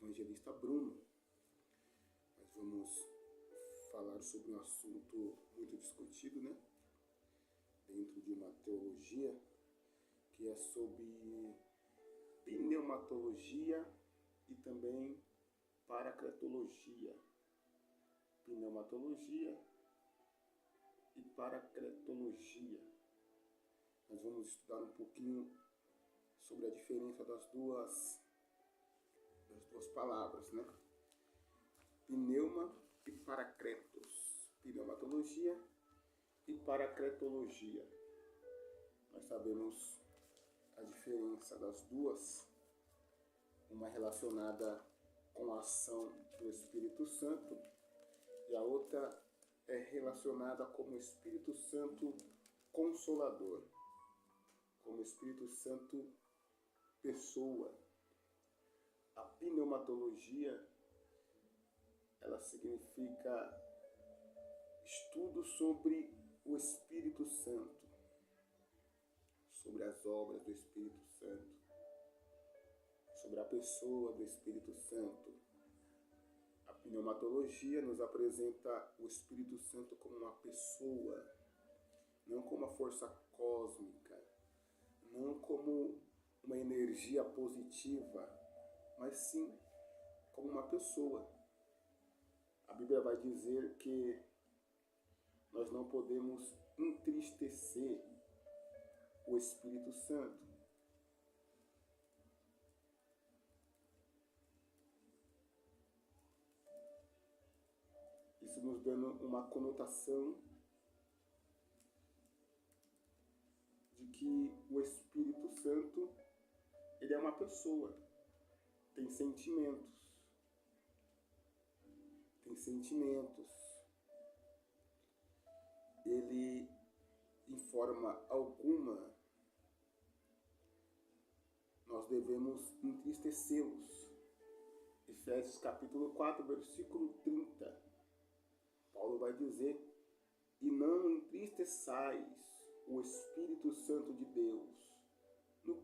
evangelista Bruno. Nós vamos falar sobre um assunto muito discutido, né? Dentro de uma teologia, que é sobre pneumatologia e também paracretologia. Pneumatologia e paracretologia. Nós vamos estudar um pouquinho sobre a diferença das duas palavras, né? Pneuma e paracretos. Pneumatologia e paracretologia. Nós sabemos a diferença das duas, uma relacionada com a ação do Espírito Santo e a outra é relacionada como Espírito Santo Consolador, como Espírito Santo Pessoa. A pneumatologia, ela significa estudo sobre o Espírito Santo, sobre as obras do Espírito Santo, sobre a pessoa do Espírito Santo. A pneumatologia nos apresenta o Espírito Santo como uma pessoa, não como uma força cósmica, não como uma energia positiva, mas sim como uma pessoa. A Bíblia vai dizer que nós não podemos entristecer o Espírito Santo. Isso nos dando uma conotação de que o Espírito Santo, ele é uma pessoa, tem sentimentos. Ele, em forma alguma, nós devemos entristecê-los. Efésios capítulo 4, versículo 30. Paulo vai dizer: e não entristeçais o Espírito Santo de Deus, no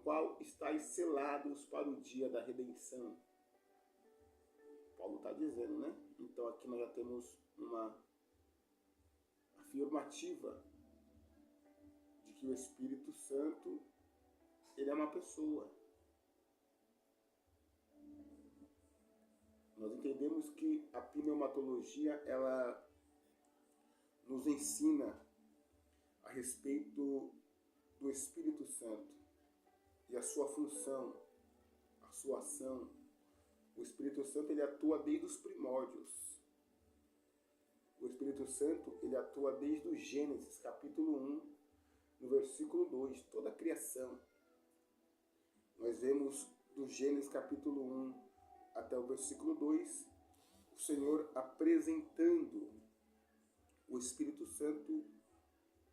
qual estáis selados para o dia da redenção. Paulo está dizendo, né? Então aqui nós já temos uma afirmativa de que o Espírito Santo, ele é uma pessoa. Nós entendemos que a pneumatologia, ela nos ensina a respeito do Espírito Santo e a sua função, a sua ação. O Espírito Santo, ele atua desde os primórdios. O Espírito Santo, ele atua desde o Gênesis, capítulo 1, no versículo 2, toda a criação. Nós vemos do Gênesis, capítulo 1, até o versículo 2, o Senhor apresentando o Espírito Santo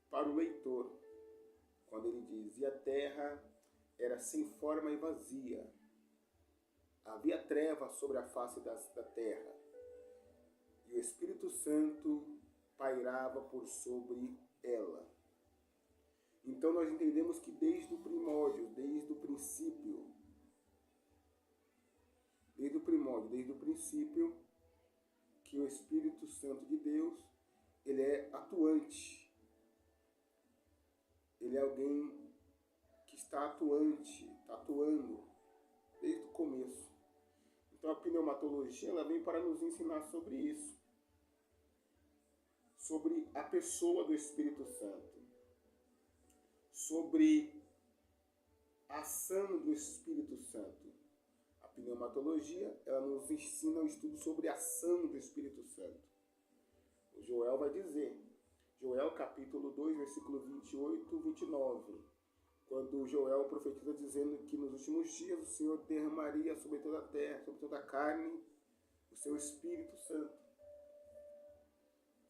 para o leitor, quando ele diz: e a terra era sem forma e vazia, havia trevas sobre a face da terra, e o Espírito Santo pairava por sobre ela. Então nós entendemos que desde o primórdio, desde o princípio, que o Espírito Santo de Deus, ele é atuante. Ele é alguém que está atuante, está atuando desde o começo. Então a pneumatologia, ela vem para nos ensinar sobre isso, sobre a pessoa do Espírito Santo, sobre a ação do Espírito Santo. A pneumatologia, ela nos ensina o estudo sobre a ação do Espírito Santo. O Joel vai dizer, Joel capítulo 2, versículo 28 e 29, quando Joel profetiza dizendo que nos últimos dias o Senhor derramaria sobre toda a terra, sobre toda a carne, o seu Espírito Santo.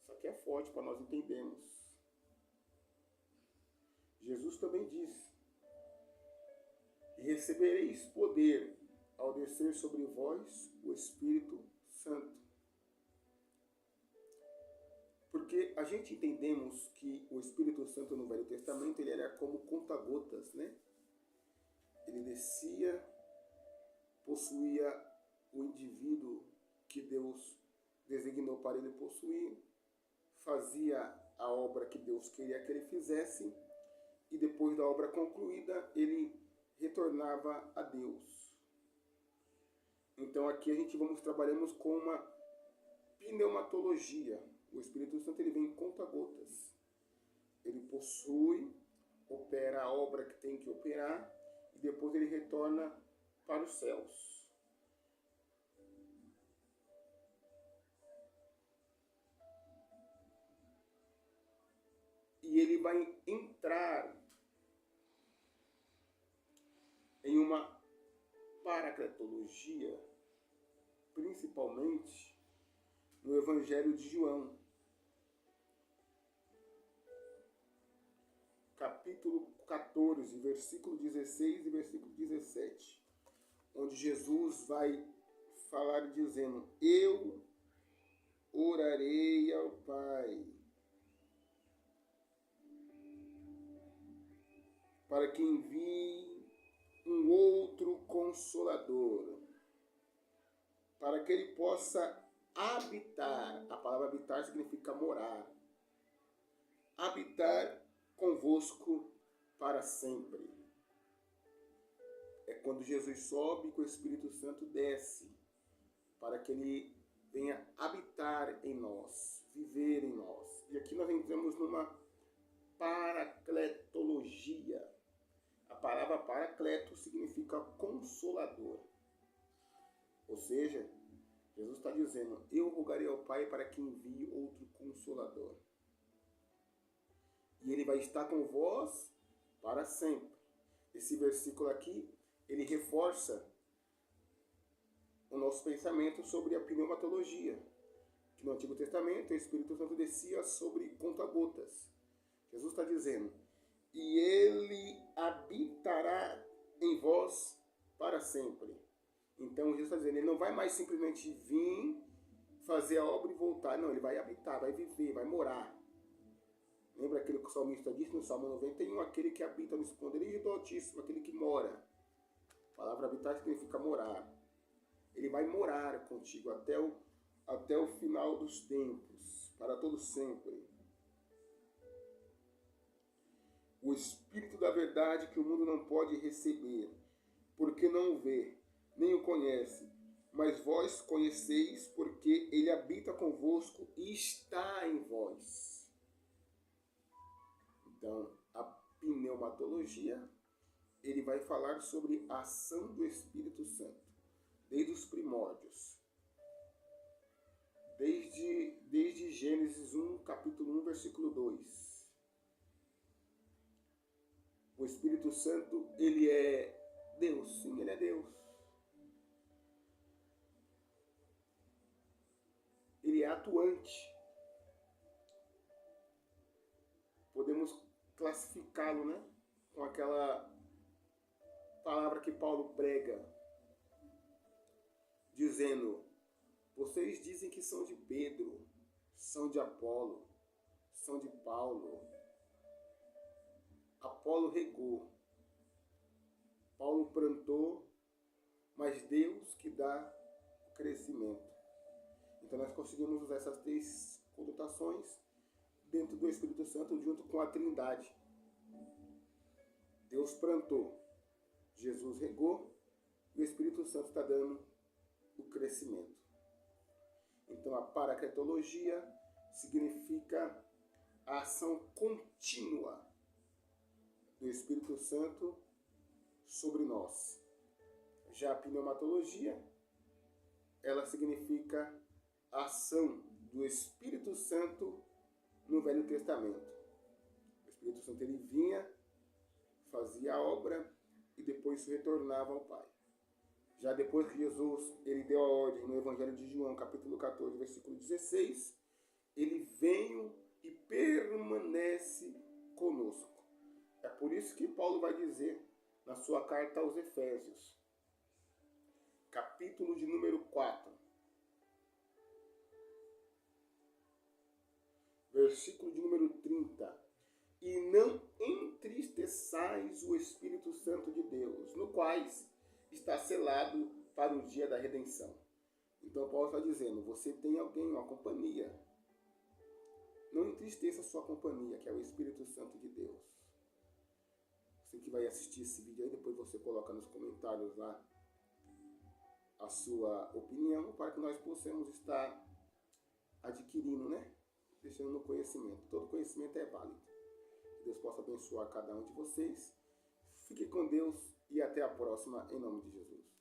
Isso aqui é forte para nós entendermos. Jesus também disse: e recebereis poder ao descer sobre vós o Espírito Santo. Porque a gente entendemos que o Espírito Santo no Velho Testamento, ele era como conta-gotas, né? Ele descia possuía o indivíduo que Deus designou para ele possuir, fazia a obra que Deus queria que ele fizesse, e depois da obra concluída, ele retornava a Deus. Então aqui a gente trabalhamos com uma pneumatologia. O Espírito Santo ele vem em conta-gotas. Ele possui, opera a obra que tem que operar, e depois ele retorna para os céus. E ele vai entrar em uma paracletologia, principalmente no Evangelho de João, capítulo 14, versículo 16 e versículo 17, onde Jesus vai falar dizendo: eu orarei ao Pai para que envie um outro Consolador, para que ele possa habitar. A palavra habitar significa morar. Habitar convosco para sempre. É quando Jesus sobe que o Espírito Santo desce, para que ele venha habitar em nós, viver em nós. E aqui nós entramos numa paracletologia. A palavra paracleto significa consolador. Ou seja, Jesus está dizendo: eu rogarei ao Pai para que envie outro Consolador. E ele vai estar com vós para sempre. Esse versículo aqui, ele reforça o nosso pensamento sobre a pneumatologia. Que no Antigo Testamento o Espírito Santo descia sobre conta-gotas. Jesus está dizendo: e ele habitará em vós para sempre. Então Jesus está dizendo, ele não vai mais simplesmente vir, fazer a obra e voltar. Não, ele vai habitar, vai viver, vai morar. Lembra aquilo que o salmista disse no Salmo 91? Aquele que habita no esconderijo do Altíssimo, aquele que mora. A palavra habitar significa morar. Ele vai morar contigo até o final dos tempos, para todo sempre. O Espírito da verdade que o mundo não pode receber, porque não o vê, nem o conhece. Mas vós conheceis, porque ele habita convosco e está em vós. Então, a pneumatologia, ele vai falar sobre a ação do Espírito Santo, desde os primórdios. Desde Gênesis 1, capítulo 1, versículo 2. O Espírito Santo, ele é Deus. Sim, ele é Deus. Ele é atuante. Podemos classificá-lo, né, com aquela palavra que Paulo prega, dizendo: vocês dizem que são de Pedro, são de Apolo, são de Paulo. Apolo regou, Paulo plantou, mas Deus que dá o crescimento. Então nós conseguimos usar essas três conotações dentro do Espírito Santo junto com a Trindade. Deus plantou, Jesus regou e o Espírito Santo está dando o crescimento. Então a paracletologia significa a ação contínua do Espírito Santo sobre nós. Já a pneumatologia, ela significa a ação do Espírito Santo no Velho Testamento. O Espírito Santo ele vinha, fazia a obra e depois retornava ao Pai. Já depois que Jesus ele deu a ordem no Evangelho de João, capítulo 14, versículo 16, ele veio e permanece conosco. É por isso que Paulo vai dizer na sua carta aos Efésios, capítulo de número 4, versículo de número 30. E não entristeçais o Espírito Santo de Deus, no qual está selado para o dia da redenção. Então Paulo está dizendo, você tem alguém, uma companhia. Não entristeça a sua companhia, que é o Espírito Santo de Deus. Você que vai assistir esse vídeo aí, depois você coloca nos comentários lá a sua opinião, para que nós possamos estar adquirindo, né? Deixando no conhecimento. Todo conhecimento é válido. Que Deus possa abençoar cada um de vocês. Fique com Deus e até a próxima, em nome de Jesus.